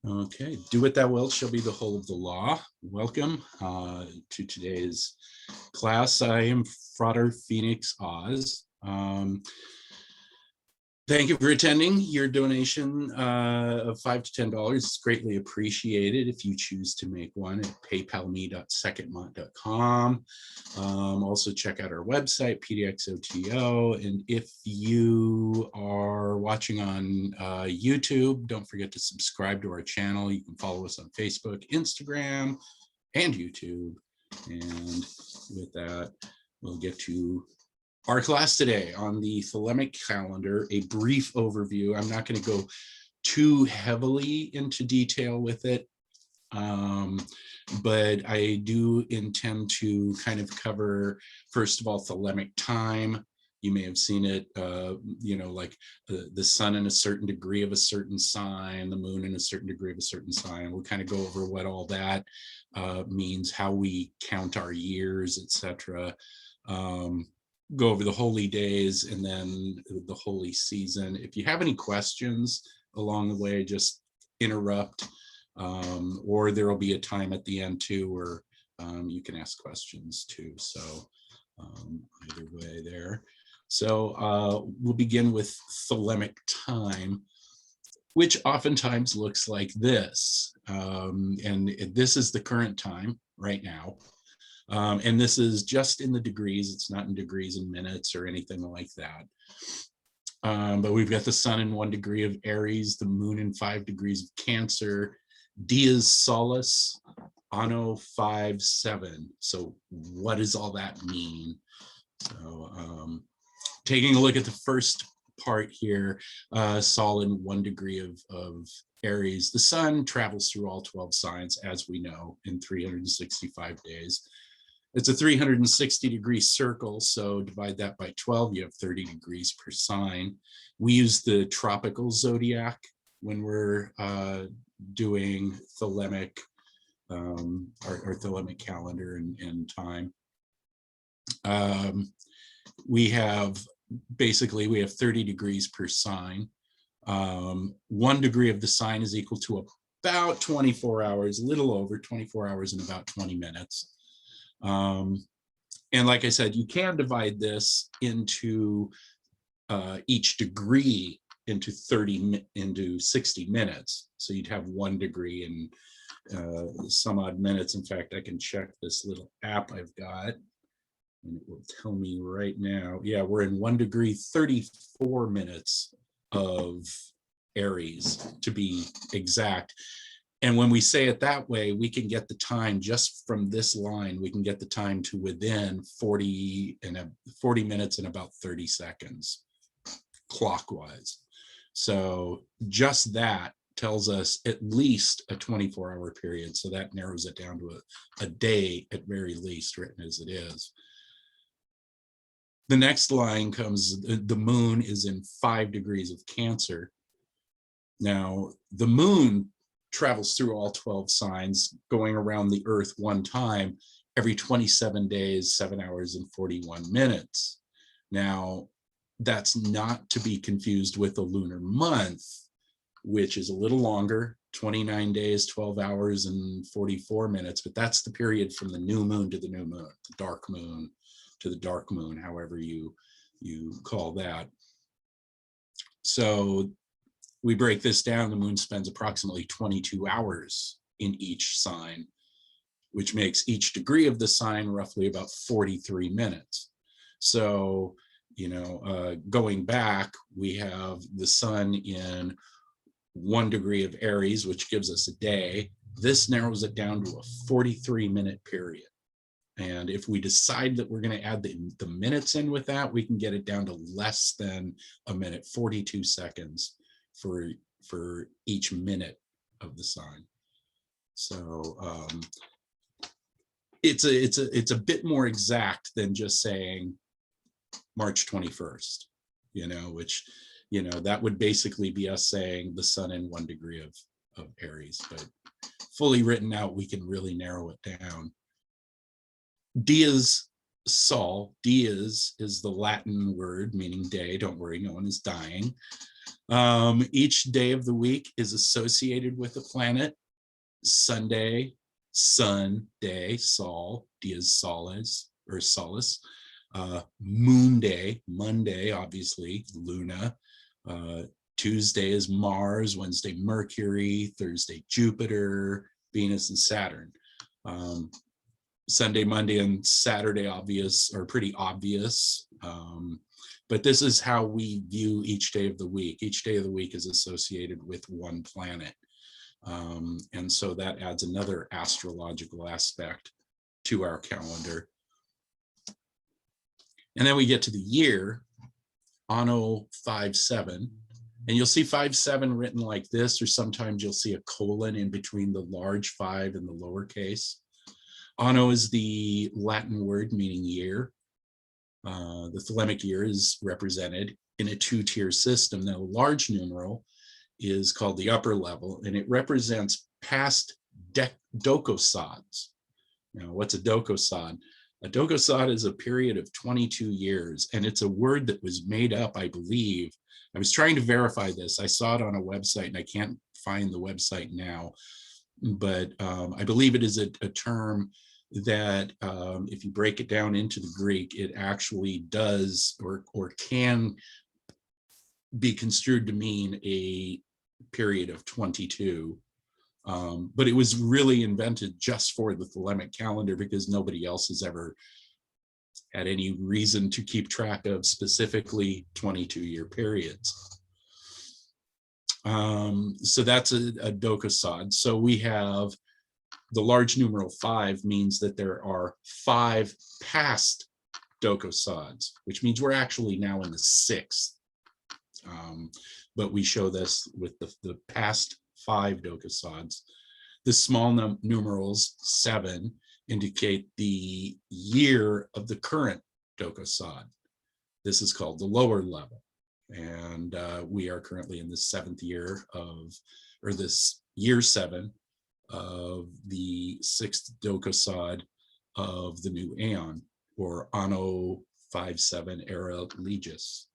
Okay, do what thou wilt shall be the whole of the law. Welcome to today's class. I am Frater Phoenix Oz. Thank you for attending. Your donation of $5 to $10 is greatly appreciated if you choose to make one at paypalme.sekhet-maat.com. Also check out our website, PDXOTO. And if you are watching on YouTube, don't forget to subscribe to our channel. You can follow us on Facebook, Instagram, and YouTube. And with that, we'll get to our class today on the Thalemic calendar, a brief overview. I'm not going to go too heavily into detail with it, but I do intend to kind of cover, first of all, Thalemic time. You may have seen it, like the sun in a certain degree of a certain sign, the moon in a certain degree of a certain sign. We'll kind of go over what all that means, how we count our years, etc. Go over the holy days and then the holy season. If you have any questions along the way, just interrupt, or there will be a time at the end too where you can ask questions too. So either way there. So we'll begin with Thalemic time, which oftentimes looks like this. And this is the current time right now. And this is just in the degrees. It's not in degrees and minutes or anything like that. But we've got the sun in 1 degree of Aries, the moon in 5 degrees of Cancer, Dies Solis, Anno 5-7. So what does all that mean? So taking a look at the first part here, Sol in 1 degree of Aries. The sun travels through all 12 signs, as we know, in 365 days. It's a 360-degree circle, so divide that by 12, you have 30 degrees per sign. We use the tropical zodiac when we're doing Thalemic, our Thalemic calendar and time. We have 30 degrees per sign. 1 degree of the sign is equal to about 24 hours, a little over 24 hours and about 20 minutes. And like I said, you can divide this into each degree into 60 minutes. So you'd have 1 degree and some odd minutes. In fact, I can check this little app I've got and it will tell me right now. Yeah, we're in 1 degree, 34 minutes of Aries to be exact. And when we say it that way, we can get the time just from this line, we can get the time to within 40 minutes and about 30 seconds clockwise. So just that tells us at least a 24-hour period. So that narrows it down to a day at very least, written as it is. The next line comes, the moon is in 5 degrees of Cancer. Now, the moon travels through all 12 signs, going around the Earth 1 time every 27 days, 7 hours and 41 minutes. Now, that's not to be confused with the lunar month, which is a little longer, 29 days, 12 hours and 44 minutes, but that's the period from the new moon to the new moon, the dark moon to the dark moon, however you call that. So we break this down, the moon spends approximately 22 hours in each sign, which makes each degree of the sign roughly about 43 minutes. So, going back, we have the sun in 1 degree of Aries, which gives us a day. This narrows it down to a 43-minute period. And if we decide that we're going to add the minutes in with that, we can get it down to less than a minute, 42 seconds for each minute of the sign. So it's a bit more exact than just saying March 21st, which, that would basically be us saying the sun in 1 degree of Aries, but fully written out, we can really narrow it down. Dies Sol, dies is the Latin word meaning day. Don't worry, no one is dying. Each day of the week is associated with a planet. Sunday, sun day, sol, dias solis, or solace. Moon day, Monday, obviously, Luna. Tuesday is Mars, Wednesday, Mercury, Thursday, Jupiter, Venus, and Saturn. Sunday, Monday, and Saturday are pretty obvious. But this is how we view each day of the week. Each day of the week is associated with one planet. And so that adds another astrological aspect to our calendar. And then we get to the year, Anno 57. And you'll see 57 written like this, or sometimes you'll see a colon in between the large 5 and the lowercase. Anno is the Latin word meaning year. The Thalemic year is represented in a 2-tier system. Now, the large numeral is called the upper level, and it represents past docosads. Now, what's a docosad? A docosad is a period of 22 years, and it's a word that was made up, I believe. I was trying to verify this. I saw it on a website, and I can't find the website now, but I believe it is a term that if you break it down into the Greek, it actually does or can be construed to mean a period of 22. But it was really invented just for the Thalemic calendar because nobody else has ever had any reason to keep track of specifically 22-year periods. So that's a docosad. So we have the large numeral 5 means that there are 5 past docosads, which means we're actually now in the 6th. But we show this with the past 5 docosads. The small numerals 7 indicate the year of the current docosad. This is called the lower level. And we are currently in the 7th year or this year 7 of the 6th docosad of the new Aeon, or Anno 57 era Legis.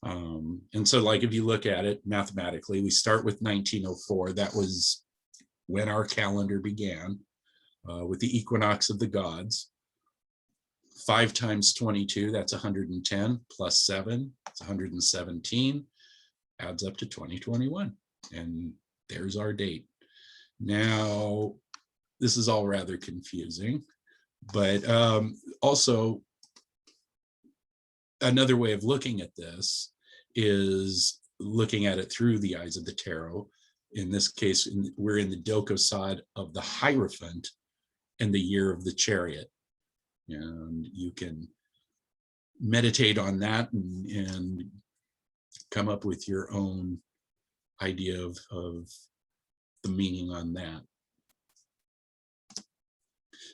And so, like, if you look at it mathematically, we start with 1904. That was when our calendar began, with the equinox of the gods. 5 times 22, that's 110, plus 7, it's 117, adds up to 2021. And there's our date. Now, this is all rather confusing, but also another way of looking at this is looking at it through the eyes of the tarot. In this case, we're in the docosad of the Hierophant and the year of the Chariot. And you can meditate on that and come up with your own idea of the meaning on that.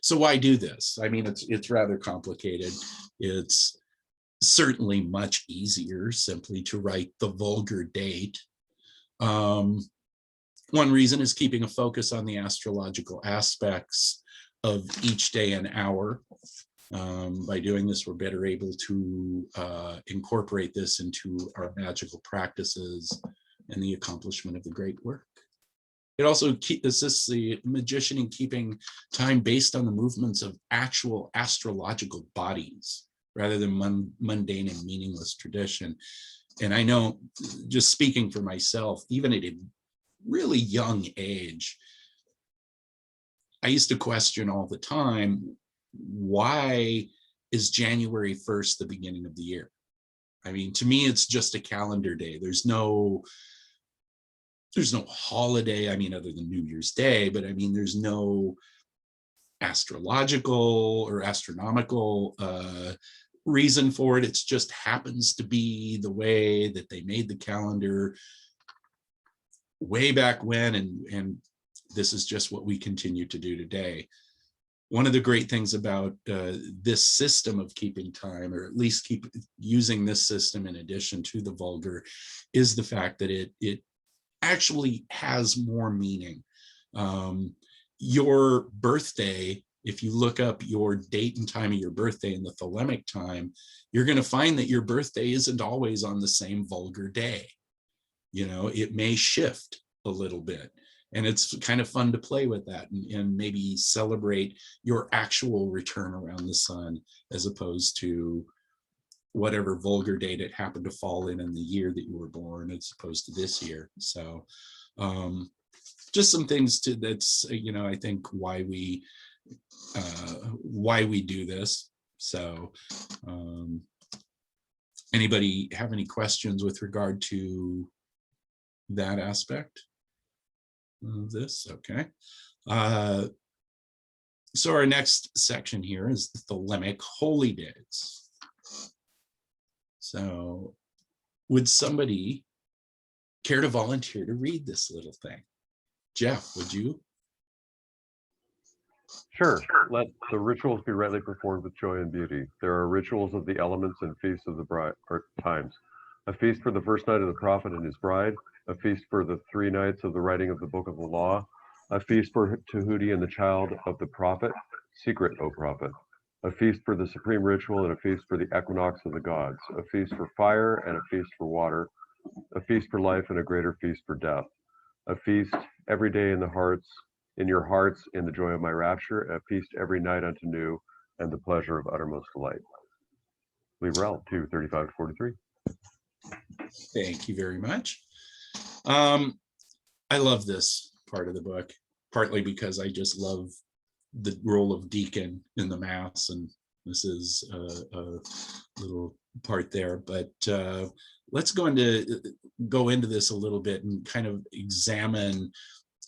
So why do this? I mean, it's rather complicated. It's certainly much easier simply to write the vulgar date. One reason is keeping a focus on the astrological aspects of each day and hour. By doing this, we're better able to incorporate this into our magical practices and the accomplishment of the great work. It also assists the magician in keeping time based on the movements of actual astrological bodies rather than mundane and meaningless tradition. And I know, just speaking for myself, even at a really young age, I used to question all the time, why is January 1st the beginning of the year? I mean, to me, it's just a calendar day. There's no holiday, I mean, other than New Year's Day, but I mean, there's no astrological or astronomical reason for it. It just happens to be the way that they made the calendar way back when, and this is just what we continue to do today. One of the great things about this system of keeping time, or at least keep using this system in addition to the vulgar, is the fact that it actually has more meaning. Your birthday, if you look up your date and time of your birthday in the Thalemic time, you're going to find that your birthday isn't always on the same vulgar day. It may shift a little bit. And it's kind of fun to play with that and maybe celebrate your actual return around the sun as opposed to whatever vulgar date it happened to fall in the year that you were born as opposed to this year. So just some things that's, I think why we do this. So anybody have any questions with regard to that aspect of this? Okay. So our next section here is the Thelemic Holy Days. So would somebody care to volunteer to read this little thing? Jeff, would you? Sure. Let the rituals be rightly performed with joy and beauty. There are rituals of the elements and feasts of the bride or times. A feast for the first night of the prophet and his bride, a feast for the 3 nights of the writing of the book of the law, a feast for Tahuti and the child of the prophet, secret, O prophet, a feast for the supreme ritual and a feast for the equinox of the gods, a feast for fire and a feast for water, a feast for life and a greater feast for death, a feast every day in your hearts in the joy of my rapture, a feast every night unto new and the pleasure of uttermost delight. Librel 2:35-43. Thank you very much. I love this part of the book, partly because I just love the role of deacon in the Mass, and this is a little part there. But let's go into this a little bit and kind of examine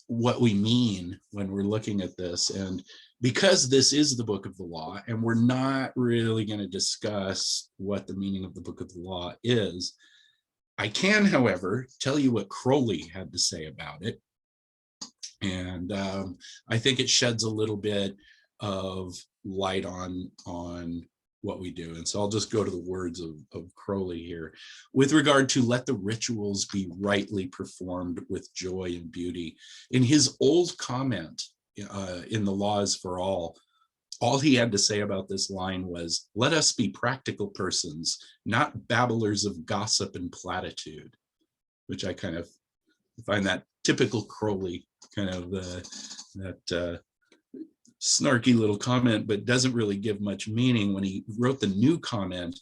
what we mean when we're looking at this. And because this is the book of the law, and we're not really going to discuss what the meaning of the book of the law is, I can, however, tell you what Crowley had to say about it. And I think it sheds a little bit of light on what we do. And so I'll just go to the words of Crowley here. With regard to let the rituals be rightly performed with joy and beauty. In his old comment in The Laws for All he had to say about this line was, let us be practical persons, not babblers of gossip and platitude, which I kind of find that typical Crowley kind of that snarky little comment, but doesn't really give much meaning. When he wrote the new comment,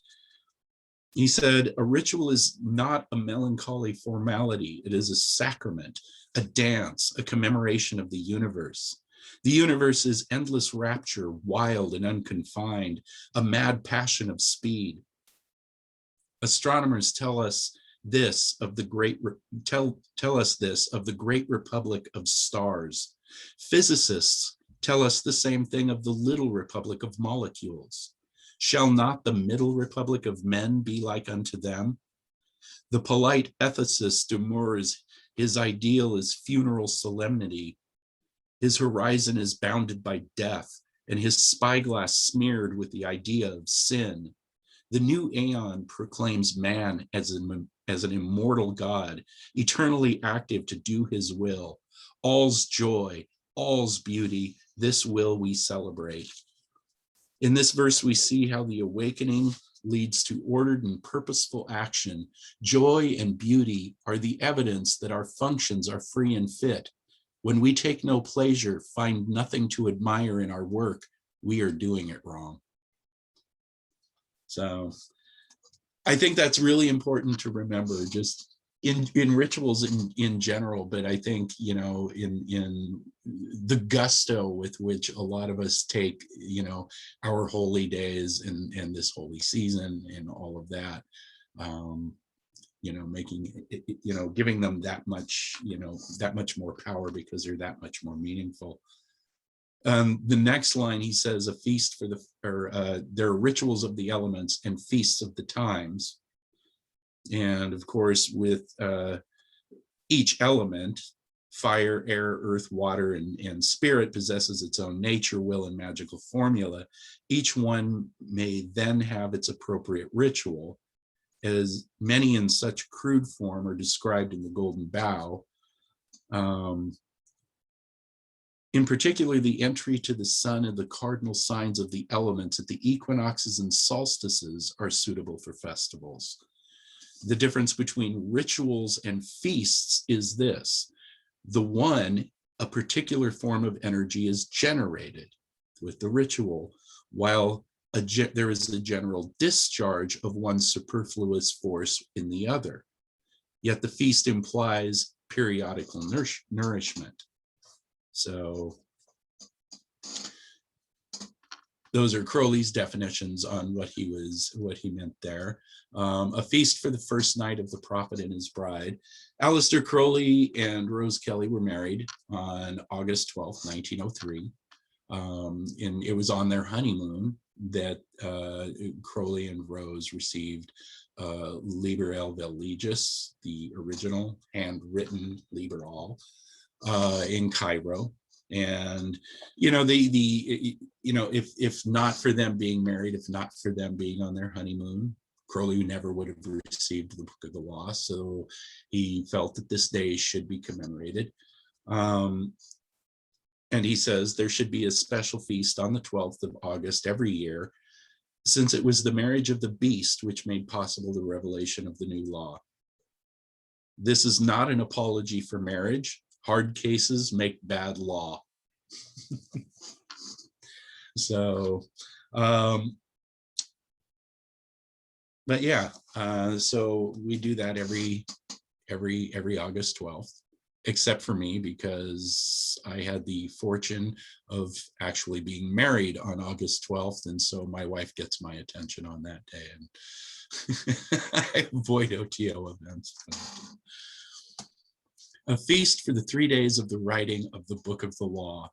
he said, a ritual is not a melancholy formality. It is a sacrament, a dance, a commemoration of the universe. The universe is endless rapture, wild and unconfined, a mad passion of speed. Astronomers tell us this of the great republic of stars. Physicists tell us the same thing of the little republic of molecules. Shall not the middle republic of men be like unto them? The polite ethicist demurs, his ideal is funeral solemnity. His horizon is bounded by death, and his spyglass smeared with the idea of sin. The new Aeon proclaims man as an immortal God, eternally active to do his will. All's joy, all's beauty, this will we celebrate. In this verse, we see how the awakening leads to ordered and purposeful action. Joy and beauty are the evidence that our functions are free and fit. When we take no pleasure, find nothing to admire in our work, we are doing it wrong. So I think that's really important to remember, just in rituals in general, but I think, in the gusto with which a lot of us take, our holy days and this holy season and all of that, making it, giving them that much more power because they're that much more meaningful. The next line, he says, a feast for there are rituals of the elements and feasts of the times. And of course, with each element, fire, air, earth, water, and spirit possesses its own nature, will, and magical formula. Each one may then have its appropriate ritual, as many in such crude form are described in the Golden Bough. In particular, the entry to the sun and the cardinal signs of the elements at the equinoxes and solstices are suitable for festivals. The difference between rituals and feasts is this. The one, a particular form of energy is generated with the ritual, while there is a general discharge of one superfluous force in the other. Yet the feast implies periodical nourishment. So those are Crowley's definitions on what he meant there. A feast for the first night of the prophet and his bride. Aleister Crowley and Rose Kelly were married on August 12th, 1903. And it was on their honeymoon that Crowley and Rose received Liber El Veligus, the original handwritten Liber All, in Cairo. And if not for them being married, if not for them being on their honeymoon, Crowley never would have received the Book of the Law. So he felt that this day should be commemorated. And he says there should be a special feast on the 12th of August every year, since it was the marriage of the beast which made possible the revelation of the new law. This is not an apology for marriage. Hard cases make bad law. So, but yeah, so we do that every August 12th, except for me, because I had the fortune of actually being married on August 12th. And so my wife gets my attention on that day, and I avoid OTO events. A feast for the 3 days of the writing of the Book of the Law.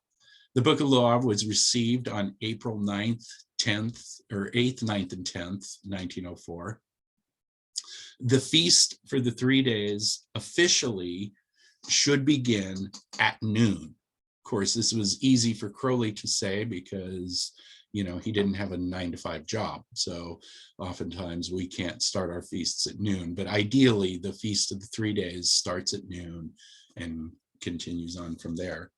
The Book of the Law was received on April 9th, 10th, or 8th, 9th, and 10th, 1904. The feast for the 3 days officially should begin at noon. Of course, this was easy for Crowley to say because, he didn't have a 9-to-5 job. So oftentimes we can't start our feasts at noon, but ideally the feast of the 3 days starts at noon and continues on from there.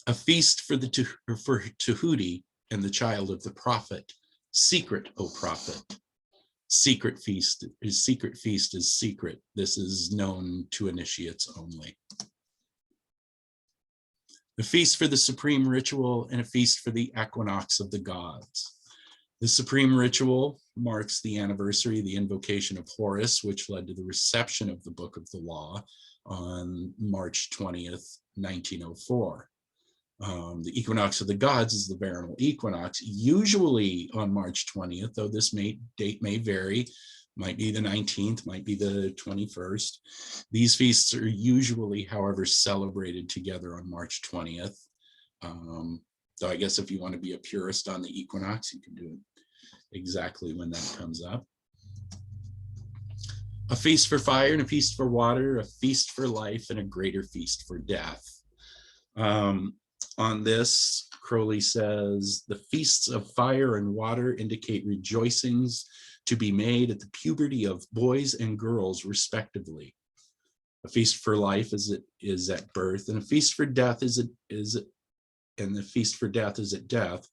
A feast for Tahuti and the child of the prophet. Secret, O prophet. Secret feast is secret. This is known to initiates only. A feast for the supreme ritual and a feast for the equinox of the gods. The supreme ritual marks the anniversary of the invocation of Horus, which led to the reception of the Book of the Law on March 20th, 1904. The equinox of the gods is the vernal equinox, usually on March 20th, though this date may vary. Might be the 19th, might be the 21st. These feasts are usually, however, celebrated together on March 20th. So I guess if you want to be a purist on the equinox, you can do it exactly when that comes up. A feast for fire and a feast for water, a feast for life and a greater feast for death. On this, Crowley says, the feasts of fire and water indicate rejoicings to be made at the puberty of boys and girls, respectively. A feast for life is at birth, and a feast for death is at death.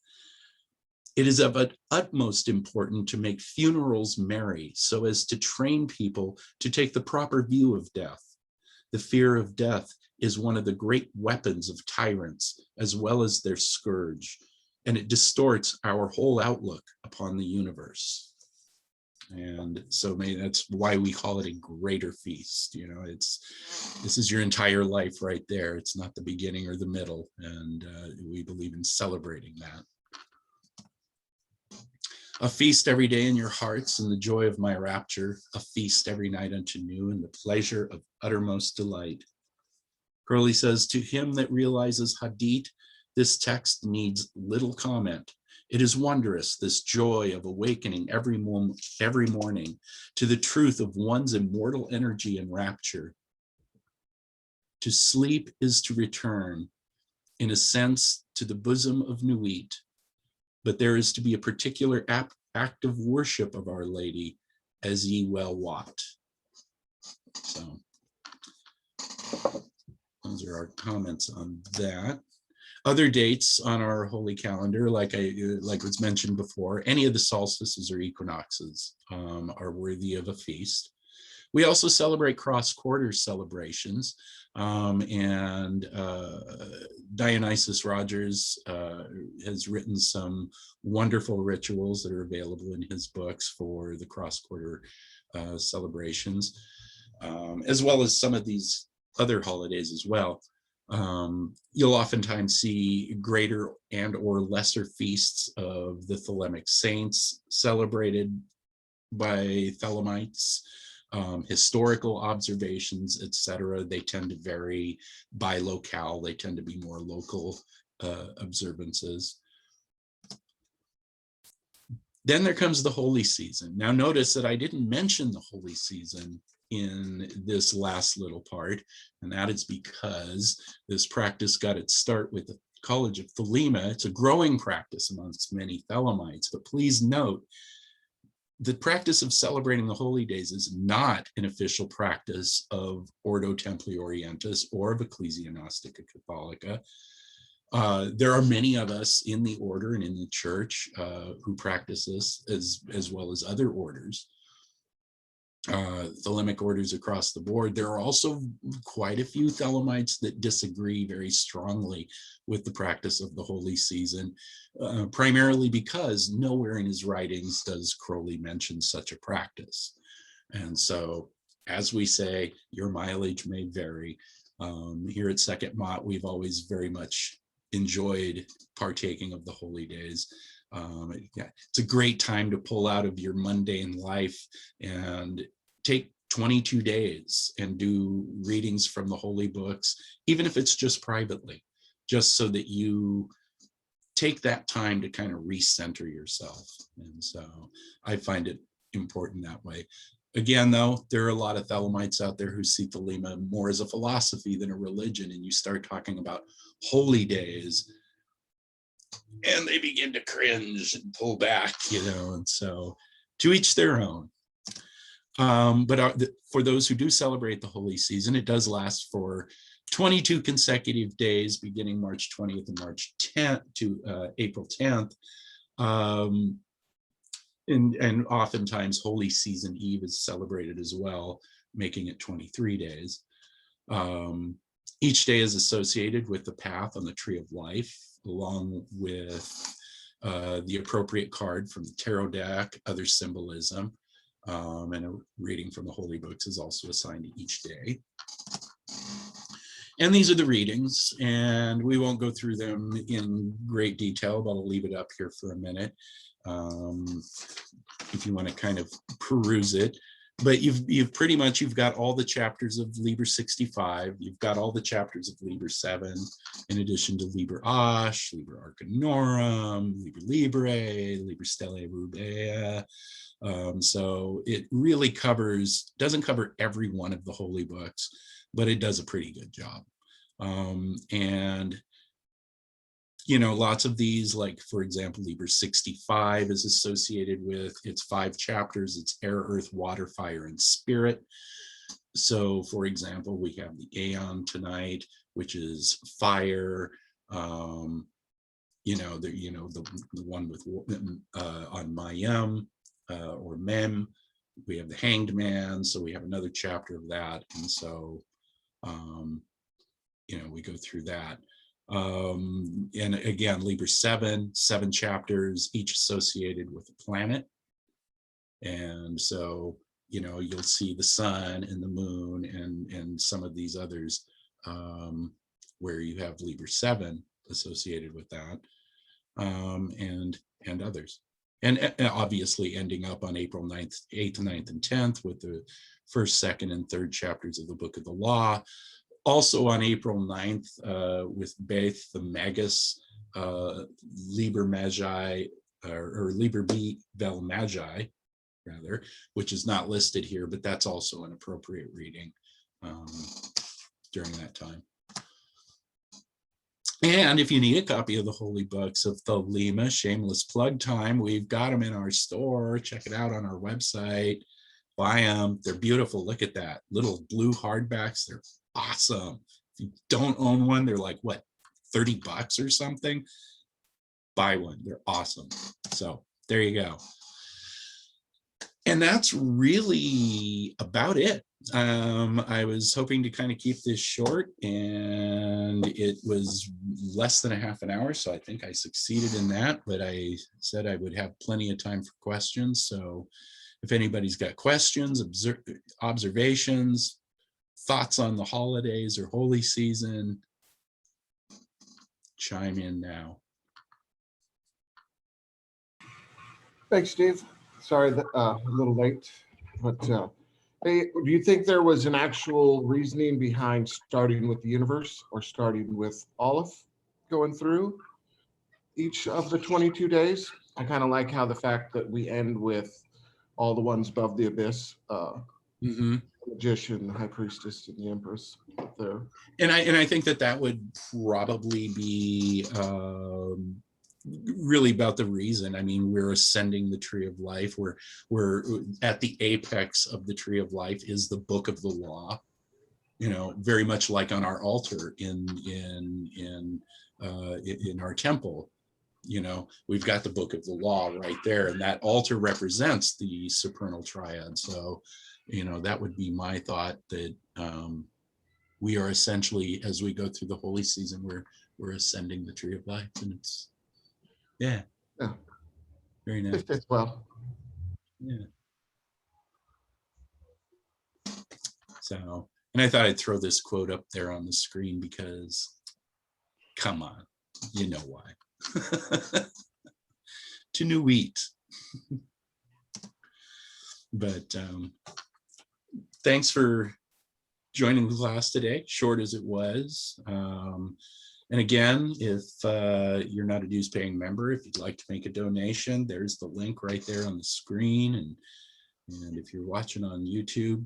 It is of utmost importance to make funerals merry, so as to train people to take the proper view of death. The fear of death is one of the great weapons of tyrants, as well as their scourge, and it distorts our whole outlook upon the universe. And so maybe that's why we call it a greater feast. This is your entire life right there. It's not the beginning or the middle, and we believe in celebrating that. A feast every day in your hearts and the joy of my rapture, a feast every night unto new and the pleasure of uttermost delight. Crowley says, to him that realizes Hadith, this text needs little comment. It is wondrous, this joy of awakening every morning to the truth of one's immortal energy and rapture. To sleep is to return, in a sense, to the bosom of Nuit, but there is to be a particular act of worship of Our Lady, as ye well wot. So those are our comments on that. Other dates on our holy calendar, like was mentioned before, any of the solstices or equinoxes are worthy of a feast. We also celebrate cross-quarter celebrations, and Dionysius Rogers has written some wonderful rituals that are available in his books for the cross-quarter celebrations, as well as some of these other holidays as well. You'll oftentimes see greater and or lesser feasts of the Thelemic saints celebrated by Thelemites. Historical observations, etc. They tend to vary by locale. They tend to be more local observances. Then there comes the holy season. Now notice that I didn't mention the holy season in this last little part, and that is because this practice got its start with the College of Thelema. It's a growing practice amongst many Thelemites, but please note the practice of celebrating the holy days is not an official practice of Ordo Templi Orientis or of Ecclesia Gnostica Catholica. There are many of us in the order and in the church who practice this, as well as other orders, Thelemic orders across the board. There are also quite a few Thelemites that disagree very strongly with the practice of the holy season, primarily because nowhere in his writings does Crowley mention such a practice. And so, as we say, your mileage may vary. Here at Sekhet-Maat, we've always very much enjoyed partaking of the holy days. It's a great time to pull out of your mundane life and take 22 days and do readings from the holy books, even if it's just privately, just so that you take that time to kind of recenter yourself. And so I find it important that way. Again, though, there are a lot of Thelemites out there who see Thelema more as a philosophy than a religion, and you start talking about holy days, and they begin to cringe and pull back, and so to each their own. But for those who do celebrate the holy season, it does last for 22 consecutive days, beginning March 20th and March 10th to April 10th. And oftentimes Holy Season Eve is celebrated as well, making it 23 days. Each day is associated with the path on the Tree of Life, along with the appropriate card from the tarot deck, other symbolism, and a reading from the holy books is also assigned to each day. And these are the readings, and we won't go through them in great detail, but I'll leave it up here for a minute if you want to kind of peruse it. But you've pretty much, you've got all the chapters of Liber 65. You've got all the chapters of Liber 7, in addition to Liber Ash, Liber Arcanorum, Liber Libre, Liber Stellae Rubea. So it really doesn't cover every one of the holy books, but it does a pretty good job. And lots of these, like, for example, Liber 65 is associated with its 5 chapters. It's air, earth, water, fire, and spirit. So, for example, we have the Aeon tonight, which is fire. The one with on Mayim or Mem. We have the Hanged Man, so we have another chapter of that, and so we go through that. And again, Liber 7 chapters, each associated with a planet. And so, you'll see the sun and the moon and some of these others where you have Liber 7 associated with that, and others. And obviously ending up on April 9th, 8th, 9th, and 10th with the 1st, 2nd, and 3rd chapters of the Book of the Law. Also on April 9th, with Beth the Magus, Liber Magi, or Liber Vel Magi, rather, which is not listed here, but that's also an appropriate reading during that time. And if you need a copy of the Holy Books of Thelema, shameless plug time, we've got them in our store. Check it out on our website. Buy them. They're beautiful. Look at that. Little blue hardbacks. They're awesome. If you don't own one, they're like, what, $30 or something. Buy one. They're awesome. So there you go. And that's really about it. I was hoping to kind of keep this short, and it was less than a half an hour, so I think I succeeded in that, but I said I would have plenty of time for questions. So if anybody's got questions, observations, thoughts on the holidays or holy season, chime in now. Thanks, Steve. Sorry that a little late, but hey, do you think there was an actual reasoning behind starting with the universe or starting with Aleph going through each of the 22 days? I kind of like how the fact that we end with all the ones above the abyss, the magician, the high priestess, and the empress up there. And I think that would probably be really about the reason. I mean, we're ascending the tree of life. We're at the apex of the tree of life is the book of the law. You know, very much like on our altar in our temple. You know, we've got the book of the law right there, and that altar represents the supernal triad. So, you know, that would be my thought, that we are essentially, as we go through the holy season, we're ascending the tree of life, and it's yeah, very nice. It fits well. Yeah. So, and I thought I'd throw this quote up there on the screen because, come on, you know why. To new wheat. But thanks for joining the class today, short as it was. And again, if you're not a dues paying member, if you'd like to make a donation, there's the link right there on the screen. And if you're watching on YouTube,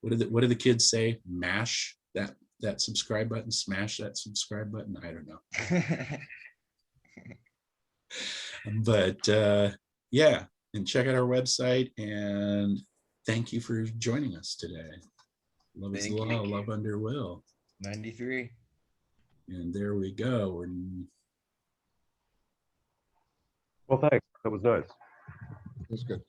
what do the kids say? Mash that subscribe button, smash that subscribe button. I don't know. But yeah, and check out our website, and thank you for joining us today. Love is law, love under will. 93. And there we go. Well, thanks. That was nice. That's good.